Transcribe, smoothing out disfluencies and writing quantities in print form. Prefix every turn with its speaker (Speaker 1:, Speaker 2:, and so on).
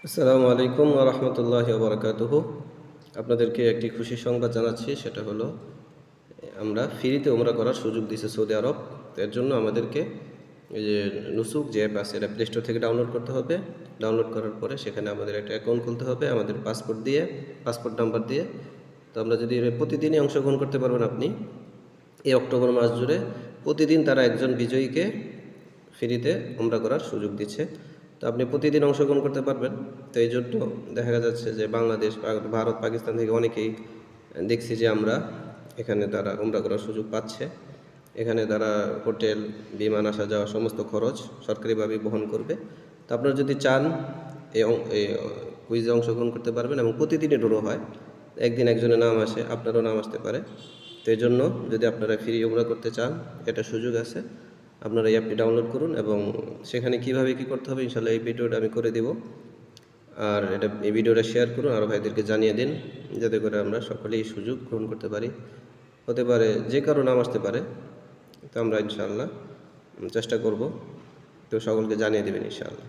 Speaker 1: আসসালামু আলাইকুম ওয়া রাহমাতুল্লাহি ওয়া বারাকাতুহু। আপনাদেরকে একটি খুশির সংবাদ জানাচ্ছি, সেটা হলো আমরা ফ্রিতে উমরা করার সুযোগ দিয়েছে সৌদি আরব। তো এর জন্য আমাদেরকে এই যে নুসুক যে অ্যাপ আছে, এটা প্লে স্টোর থেকে ডাউনলোড করতে হবে। ডাউনলোড করার পরে সেখানে আমাদের একটা অ্যাকাউন্ট খুলতে হবে আমাদের পাসপোর্ট নাম্বার দিয়ে। তো আমরা যদি প্রতিদিনই অংশগ্রহণ করতে পারবেন আপনি এই অক্টোবর মাস জুড়ে। প্রতিদিন তারা একজন বিজয়ীকে ফ্রিতে উমরা করার সুযোগ দিচ্ছে। তো আপনি প্রতিদিন অংশগ্রহণ করতে পারবেন। তো এই জন্য দেখা যাচ্ছে যে বাংলাদেশ, ভারত, পাকিস্তান থেকে অনেকেই দেখছি যে আমরা এখানে তারা উমরা করার সুযোগ পাচ্ছে। এখানে তারা হোটেল, বিমান আসা যাওয়া সমস্ত খরচ সরকারিভাবে বহন করবে। তো আপনারা যদি চান এই কুইজে অংশগ্রহণ করতে পারবেন, এবং প্রতিদিনই ড্র হয়। একদিন একজনের নাম আসে, আপনারও নাম আসতে পারে। তো এই জন্য যদি আপনারা ফ্রি উমরা করতে চান, এটা সুযোগ আছে। আপনারা এই অ্যাপটি ডাউনলোড করুন, এবং সেখানে কীভাবে কী করতে হবে ইনশাআল্লাহ এই ভিডিওটা আমি করে দেব। আর এই ভিডিওটা শেয়ার করুন, আরও ভাইদেরকে জানিয়ে দিন, যাতে করে আমরা সকলেই এই সুযোগ গ্রহণ করতে পারি। হতে পারে যে কারো নাম আসতে পারে। তো আমরা ইনশাআল্লাহ চেষ্টা করব, তো সকলকে জানিয়ে দেবেন ইনশাআল্লাহ।